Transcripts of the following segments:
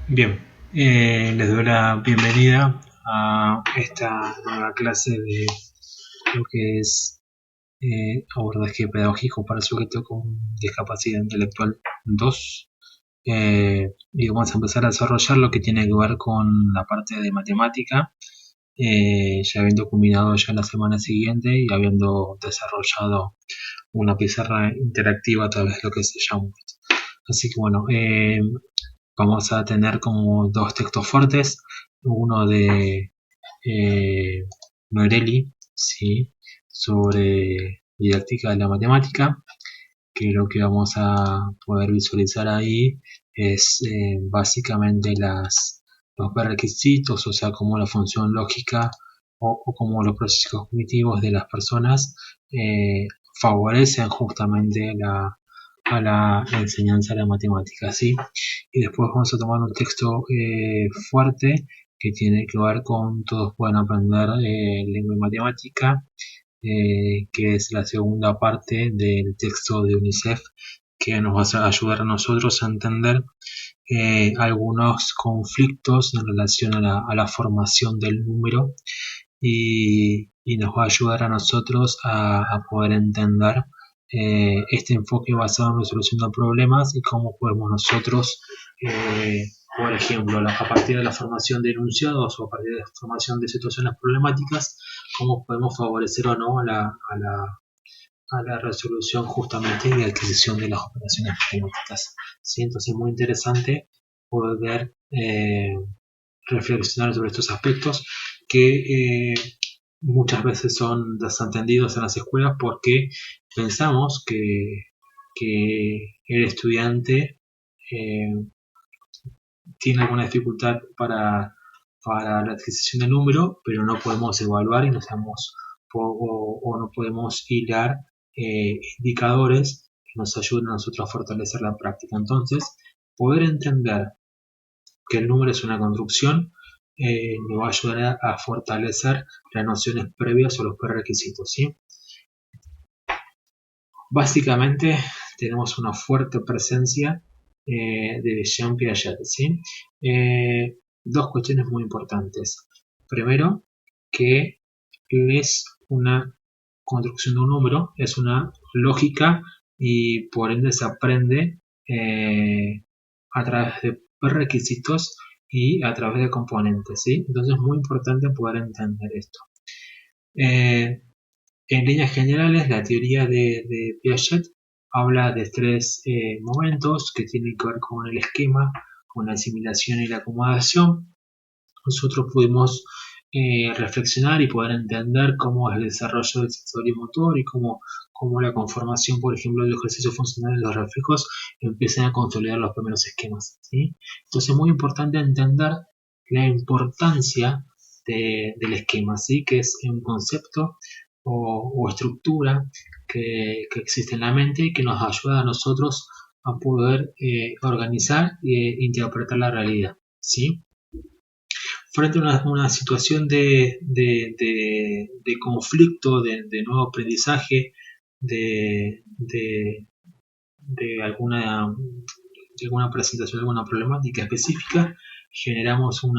Bien, les doy la bienvenida a esta nueva clase de lo que es abordaje pedagógico para sujetos con discapacidad intelectual 2. Y vamos a empezar a desarrollar lo que tiene que ver con la parte de matemática, ya habiendo culminado ya la semana siguiente y habiendo desarrollado una pizarra interactiva a través de lo que se llama. Así que bueno, vamos a tener como dos textos fuertes, uno de Norelli, ¿sí? Sobre didáctica de la matemática, que lo que vamos a poder visualizar ahí es básicamente los requisitos, o sea, cómo la función lógica o cómo los procesos cognitivos de las personas eh, favorecen justamente a la enseñanza de la matemática, ¿sí? Y después vamos a tomar un texto fuerte que tiene que ver con todos pueden aprender lengua y matemática, que es la segunda parte del texto de UNICEF, que nos va a ayudar a nosotros a entender algunos conflictos en relación a la formación del número y nos va a ayudar a nosotros a poder entender este enfoque basado en resolución de problemas y cómo podemos nosotros, por ejemplo, a partir de la formación de enunciados o a partir de la formación de situaciones problemáticas, cómo podemos favorecer o no a la resolución justamente y adquisición de las operaciones matemáticas. ¿Sí? Entonces es muy interesante poder reflexionar sobre estos aspectos que muchas veces son desentendidos en las escuelas porque pensamos que el estudiante eh, tiene alguna dificultad para la adquisición del número, pero no podemos evaluar y no sabemos o no podemos hilar indicadores que nos ayuden a nosotros a fortalecer la práctica. Entonces, poder entender que el número es una construcción nos va a ayudar a fortalecer las nociones previas o los prerequisitos, ¿sí? Básicamente tenemos una fuerte presencia de Jean Piaget, ¿sí? Dos cuestiones muy importantes. Primero, que es una construcción de un número, es una lógica y por ende se aprende a través de requisitos y a través de componentes, ¿sí? Entonces es muy importante poder entender esto. En líneas generales, la teoría de Piaget habla de tres momentos que tienen que ver con el esquema, con la asimilación y la acomodación. Nosotros pudimos reflexionar y poder entender cómo es el desarrollo del sensor motor y cómo la conformación, por ejemplo, del ejercicio funcional de los reflejos empiezan a consolidar los primeros esquemas, ¿sí? Entonces es muy importante entender la importancia del esquema, ¿sí? Que es un concepto o estructura que existe en la mente y que nos ayuda a nosotros a poder organizar e interpretar la realidad, ¿sí? Frente a una situación de conflicto, de nuevo aprendizaje, de alguna presentación, alguna problemática específica, generamos un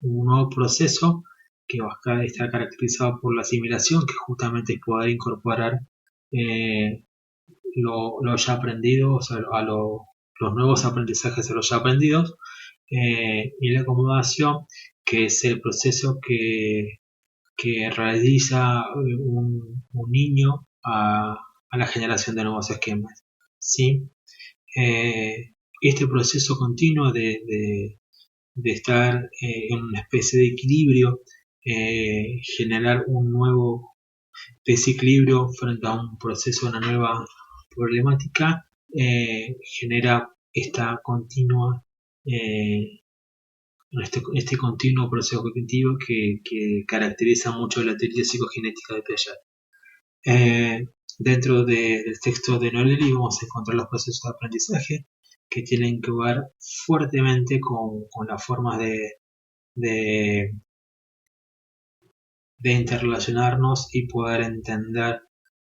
nuevo proceso que está caracterizado por la asimilación, que justamente es poder incorporar eh, lo ya aprendido, o sea, los nuevos aprendizajes a los ya aprendidos, y la acomodación, que es el proceso que realiza un niño a la generación de nuevos esquemas, ¿sí? Este proceso continuo de estar en una especie de equilibrio, generar un nuevo desequilibrio frente a un proceso, una nueva problemática, genera esta continua, este continuo proceso cognitivo que caracteriza mucho la teoría psicogenética de Piaget. Dentro del texto de Norelli vamos a encontrar los procesos de aprendizaje que tienen que ver fuertemente con las formas de, de interrelacionarnos y poder entender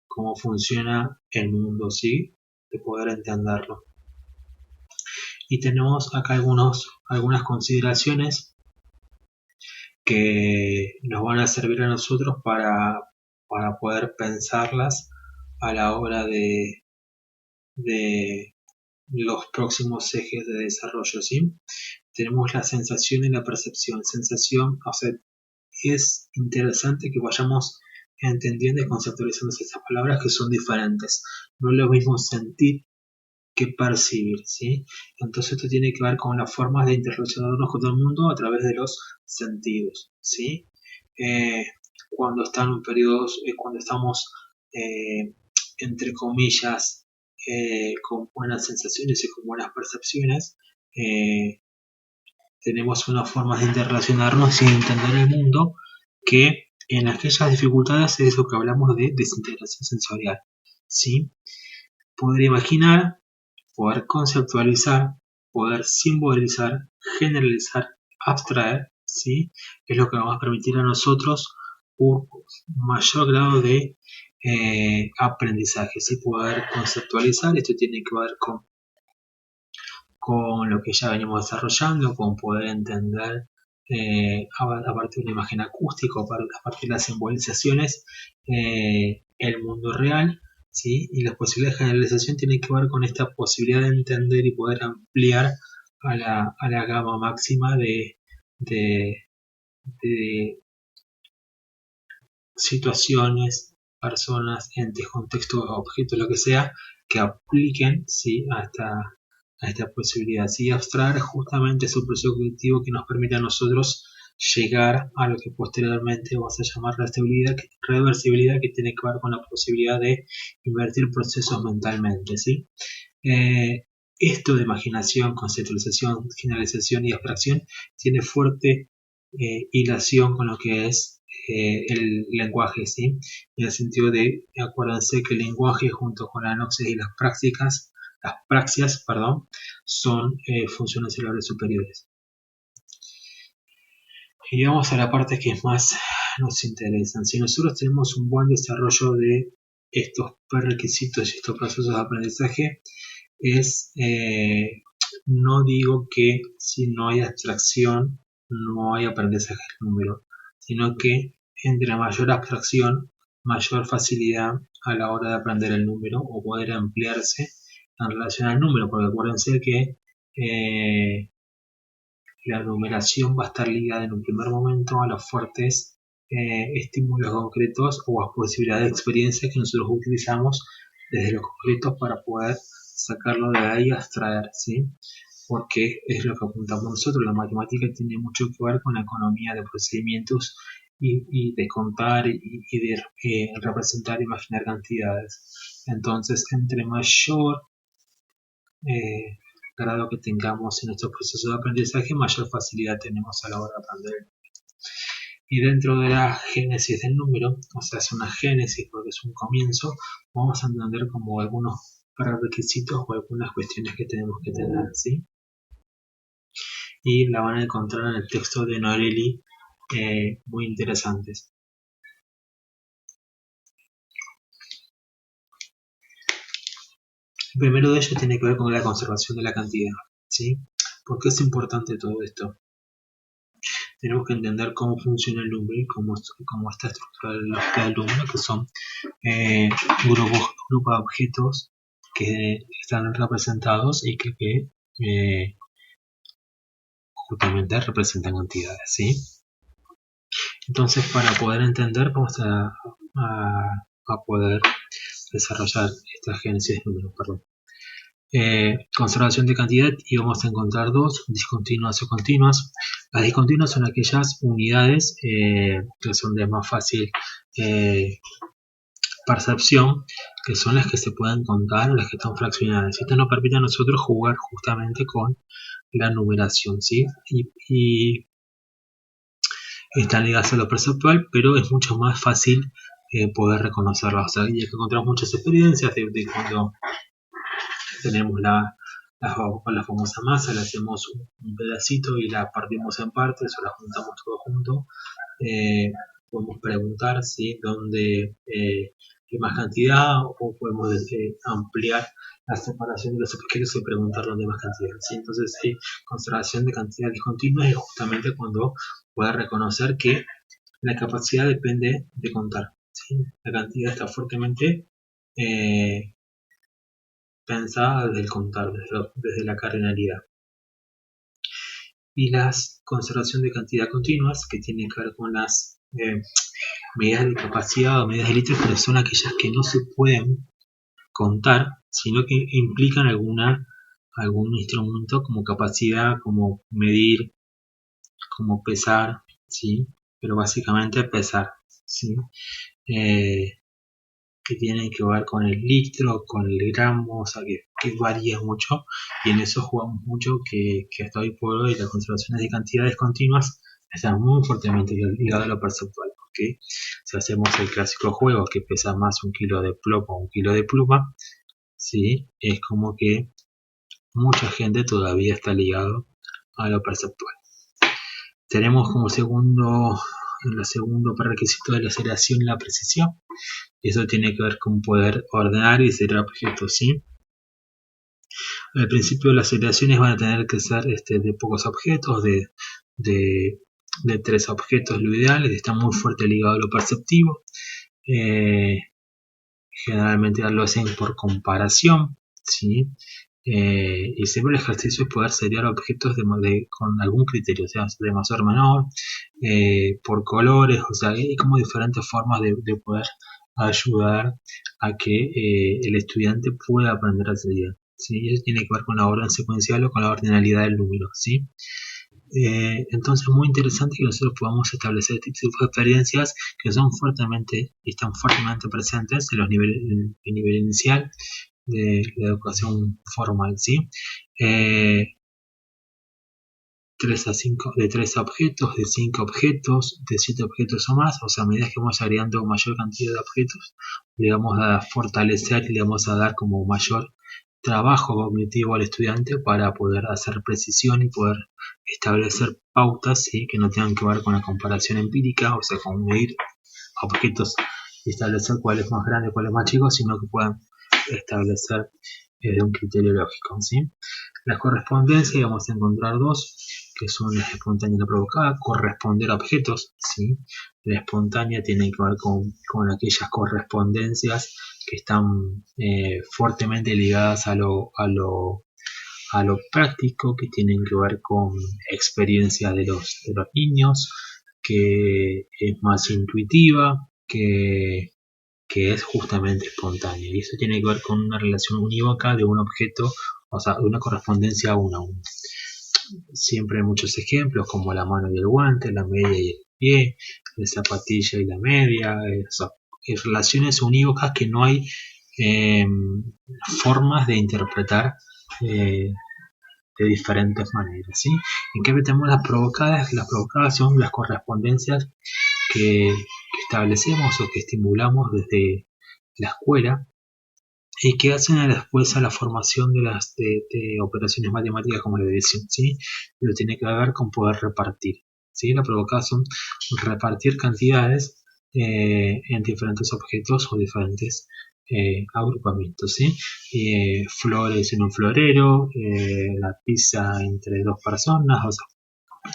cómo funciona el mundo, ¿sí? De poder entenderlo. Y tenemos acá algunas consideraciones que nos van a servir a nosotros para poder pensarlas a la hora de los próximos ejes de desarrollo, ¿sí? Tenemos la sensación y la percepción. Sensación, o sea, es interesante que vayamos entendiendo y conceptualizando estas palabras que son diferentes. No es lo mismo sentir que percibir, ¿sí? Entonces esto tiene que ver con las formas de interrelacionarnos con el mundo a través de los sentidos, ¿sí? Cuando cuando estamos entre comillas con buenas sensaciones y con buenas percepciones, tenemos unas formas de interrelacionarnos y entender el mundo que en aquellas dificultades es lo que hablamos de desintegración sensorial, ¿sí? Poder imaginar, poder conceptualizar, poder simbolizar, generalizar, abstraer, ¿sí? Es lo que nos va a permitir a nosotros un mayor grado de aprendizaje, ¿sí? Poder conceptualizar, esto tiene que ver con lo que ya venimos desarrollando, con poder entender a partir de una imagen acústica, a partir de las simbolizaciones, el mundo real, ¿sí? Y las posibilidades de generalización tienen que ver con esta posibilidad de entender y poder ampliar a la gama máxima de situaciones, personas, entes, contextos, objetos, lo que sea, que apliquen, ¿sí? a esta posibilidad, ¿sí? Abstraer justamente es un proceso cognitivo que nos permite a nosotros llegar a lo que posteriormente vamos a llamar reversibilidad, que tiene que ver con la posibilidad de invertir procesos mentalmente, ¿sí? Esto de imaginación, conceptualización, generalización y abstracción tiene fuerte hilación con lo que es el lenguaje, ¿sí? En el sentido de, acuérdense que el lenguaje junto con la noxis y las praxias, perdón, son funciones cerebrales superiores. Y vamos a la parte que más nos interesa. Si nosotros tenemos un buen desarrollo de estos prerequisitos y estos procesos de aprendizaje, no digo que si no hay abstracción no hay aprendizaje del número, sino que entre mayor abstracción, mayor facilidad a la hora de aprender el número o poder ampliarse en relación al número, porque acuérdense que la numeración va a estar ligada en un primer momento a los fuertes estímulos concretos o a posibilidades de experiencias que nosotros utilizamos desde los concretos para poder sacarlo de ahí y abstraer, ¿sí? Porque es lo que apuntamos nosotros. La matemática tiene mucho que ver con la economía de procedimientos y de contar y de representar e imaginar cantidades. Entonces, entre mayor grado que tengamos en nuestro proceso de aprendizaje, mayor facilidad tenemos a la hora de aprender. Y dentro de la génesis del número, o sea, es una génesis porque es un comienzo, vamos a entender como algunos prerequisitos o algunas cuestiones que tenemos que tener, ¿sí? Y la van a encontrar en el texto de Norelli, muy interesantes. El primero de ellos tiene que ver con la conservación de la cantidad, ¿sí? ¿Por qué es importante todo esto? Tenemos que entender cómo funciona el número y cómo está estructurado el número, que son grupos de objetos que están representados y que justamente representan cantidades, ¿sí? Entonces, para poder entender, vamos a poder desarrollar esta génesis de números, perdón. Conservación de cantidad, y vamos a encontrar dos, discontinuas o continuas. Las discontinuas son aquellas unidades que son de más fácil percepción, que son las que se pueden contar o las que están fraccionadas. Esto nos permite a nosotros jugar justamente con la numeración, ¿sí? Y están ligadas a lo perceptual, pero es mucho más fácil poder reconocerlas. O sea, y es que encontramos muchas experiencias de cuando tenemos la famosa masa, le hacemos un pedacito y la partimos en partes o la juntamos todo junto. Podemos preguntar, ¿sí? dónde más cantidad, o podemos ampliar la separación de los objetos y preguntar dónde hay más cantidad, ¿sí? Entonces, conservación de cantidad discontinua es justamente cuando puedes reconocer que la capacidad depende de contar, ¿sí? La cantidad está fuertemente pensada desde el contar, desde la cardinalidad. Y la conservación de cantidad continuas, que tienen que ver con las medidas de capacidad o medidas de litros, pero son aquellas que no se pueden contar, sino que implican algún instrumento como capacidad, como medir, como pesar, ¿sí? Pero básicamente pesar, ¿sí? Que tienen que ver con el litro, con el gramo, o sea que varía mucho, y en eso jugamos mucho, que hasta hoy por hoy las conservaciones de cantidades continuas están muy fuertemente ligadas a lo perceptual, porque si hacemos el clásico juego que pesa más 1 kilo de plomo o 1 kilo de pluma, ¿sí? Es como que mucha gente todavía está ligado a lo perceptual. Tenemos como segundo prerequisito de la aceleración la precisión. Eso tiene que ver con poder ordenar y ser objetos, ¿sí? Al principio las aceleraciones van a tener que ser de pocos objetos, de 3 objetos lo ideal, está muy fuerte ligado a lo perceptivo. Generalmente lo hacen por comparación, ¿sí? Y siempre el ejercicio es poder seriar objetos con algún criterio, o sea, de mayor o menor, por colores, o sea, hay como diferentes formas de poder ayudar a que el estudiante pueda aprender a seriar, ¿sí? Eso tiene que ver con la orden secuencial o con la ordinalidad del número, ¿sí? Entonces es muy interesante que nosotros podamos establecer este tipo de experiencias que están fuertemente presentes en el nivel inicial de la educación formal, ¿sí? 3 a 5, de 3 objetos, de 5 objetos, de 7 objetos o más, o sea, a medida que vamos agregando mayor cantidad de objetos, le vamos a fortalecer y le vamos a dar como mayor trabajo cognitivo al estudiante para poder hacer precisión y poder establecer pautas, ¿sí? Que no tengan que ver con la comparación empírica, o sea, con medir objetos y establecer cuál es más grande, cuál es más chico, sino que puedan establecer un criterio lógico, ¿sí? Las correspondencias vamos a encontrar dos, que son la espontánea y la provocada. Corresponder a objetos, ¿sí? La espontánea tiene que ver con aquellas correspondencias que están fuertemente ligadas a lo práctico, que tienen que ver con experiencia de los niños, que es más intuitiva, que es justamente espontánea. Y eso tiene que ver con una relación unívoca de un objeto, o sea, de una correspondencia uno a uno. Siempre hay muchos ejemplos como la mano y el guante, la media y el pie, la zapatilla y la media, relaciones unívocas que no hay formas de interpretar de diferentes maneras, ¿sí? En cambio tenemos las provocadas son las correspondencias que establecemos o que estimulamos desde la escuela y que hacen después a la formación de operaciones matemáticas como la división, ¿sí? Pero tiene que ver con poder repartir, ¿sí? La provocada son repartir cantidades en diferentes objetos o diferentes agrupamientos, ¿sí? Flores en un florero, la pizza entre 2 personas, o sea,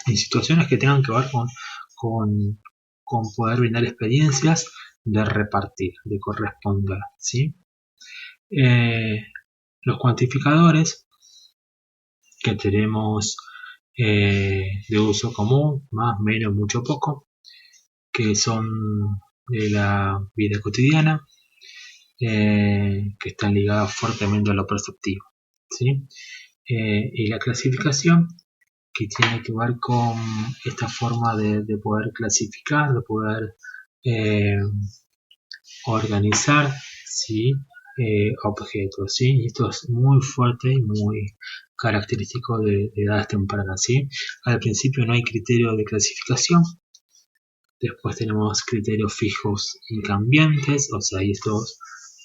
en situaciones que tengan que ver con poder brindar experiencias de repartir, de corresponder, ¿sí? Los cuantificadores que tenemos de uso común, más, menos, mucho, poco, que son de la vida cotidiana, que están ligados fuertemente a lo perceptivo, ¿sí? Y la clasificación, que tiene que ver con esta forma de poder clasificar, de poder organizar, ¿sí? Objetos, ¿sí? Y esto es muy fuerte y muy característico de edades tempranas, ¿sí? Al principio no hay criterio de clasificación, después tenemos criterios fijos y cambiantes, o sea, estos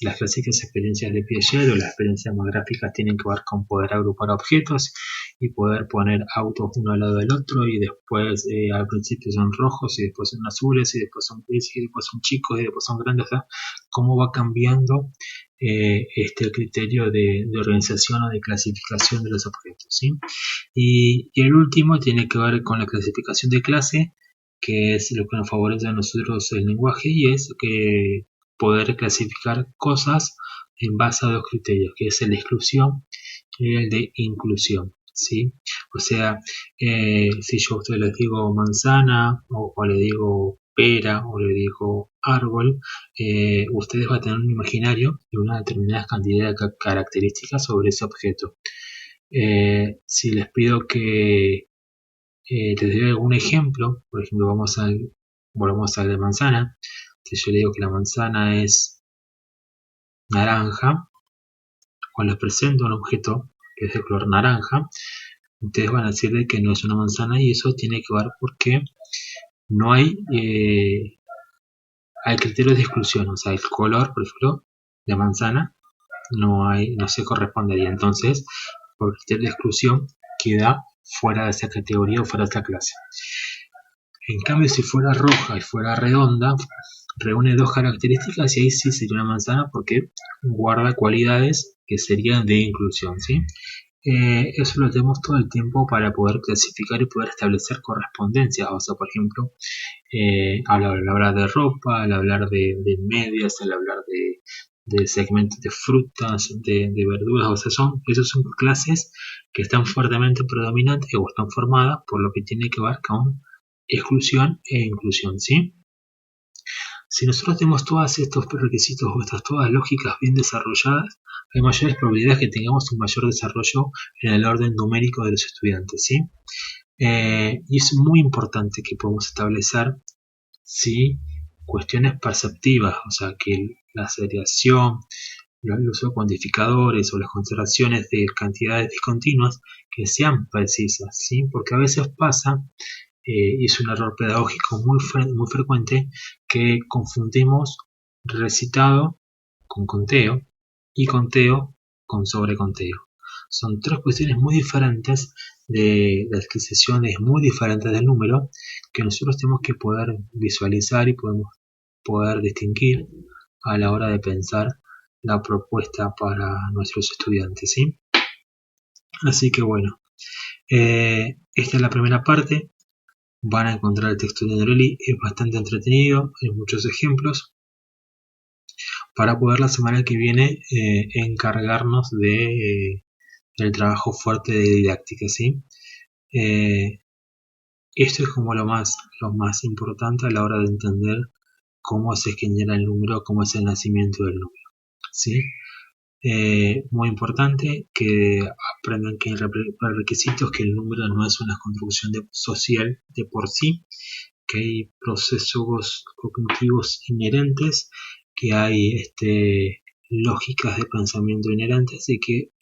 Las clásicas experiencias de Piaget o las experiencias más gráficas tienen que ver con poder agrupar objetos y poder poner autos uno al lado del otro y después al principio son rojos y después son azules y después son grises y después son chicos y después son grandes. O sea, cómo va cambiando este criterio de organización o de clasificación de los objetos, ¿sí? Y el último tiene que ver con la clasificación de clase, que es lo que nos favorece a nosotros el lenguaje y es que poder clasificar cosas en base a dos criterios, que es el de exclusión y el de inclusión, ¿sí? O sea, si yo a ustedes les digo manzana o le digo pera o le digo árbol, ustedes van a tener un imaginario de una determinada cantidad de características sobre ese objeto. Si les pido que les doy algún ejemplo, por ejemplo, volvamos al de manzana. Si yo le digo que la manzana es naranja, o les presento un objeto que es de color naranja, ustedes van a decirle que no es una manzana y eso tiene que ver porque no hay criterios de exclusión, o sea, el color, por ejemplo, de manzana no se correspondería. Entonces, por criterio de exclusión, queda fuera de esa categoría o fuera de esta clase. En cambio, si fuera roja y fuera redonda, reúne dos características y ahí sí sería una manzana porque guarda cualidades que serían de inclusión, ¿sí? Eso lo tenemos todo el tiempo para poder clasificar y poder establecer correspondencias. O sea, por ejemplo, al hablar de ropa, al hablar de medias, al hablar de segmentos de frutas, de verduras, o sea, esas son clases que están fuertemente predominantes o están formadas por lo que tiene que ver con exclusión e inclusión, ¿sí? Si nosotros tenemos todos estos requisitos o estas todas lógicas bien desarrolladas, hay mayores probabilidades que tengamos un mayor desarrollo en el orden numérico de los estudiantes, ¿sí? Y es muy importante que podamos establecer, ¿sí?, cuestiones perceptivas, o sea, que la seriación, el uso de cuantificadores o las consideraciones de cantidades discontinuas que sean precisas, ¿sí? Porque a veces pasa, y es un error pedagógico muy frecuente, que confundimos recitado con conteo y conteo con sobreconteo. Son tres cuestiones muy diferentes de adquisiciones muy diferentes del número que nosotros tenemos que poder visualizar y podemos poder distinguir a la hora de pensar la propuesta para nuestros estudiantes, ¿sí? Así que bueno, esta es la primera parte. Van a encontrar el texto de Nerelli, es bastante entretenido, hay muchos ejemplos para poder la semana que viene encargarnos del trabajo fuerte de didáctica, ¿sí? Esto es como lo más importante a la hora de entender cómo se genera el número, cómo es el nacimiento del número, ¿sí? Muy importante que aprendan que hay requisitos, que el número no es una construcción social de por sí, que hay procesos cognitivos inherentes, que hay lógicas de pensamiento inherentes y que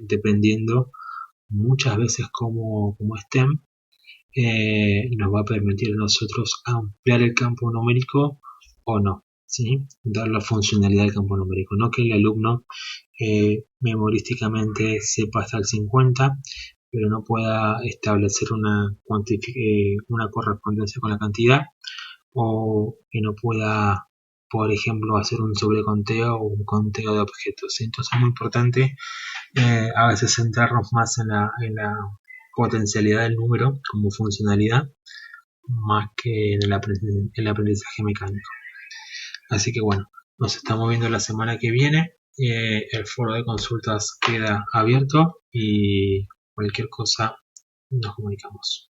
dependiendo muchas veces como estén, nos va a permitir a nosotros ampliar el campo numérico o no, ¿sí? Dar la funcionalidad del campo numérico, no que el alumno memorísticamente sepa hasta el 50, pero no pueda establecer una correspondencia con la cantidad, o que no pueda, por ejemplo, hacer un sobreconteo o un conteo de objetos, ¿sí? Entonces es muy importante a veces centrarnos más en la potencialidad del número como funcionalidad, más que en el aprendizaje mecánico. Así que bueno, nos estamos viendo la semana que viene. El foro de consultas queda abierto y cualquier cosa nos comunicamos.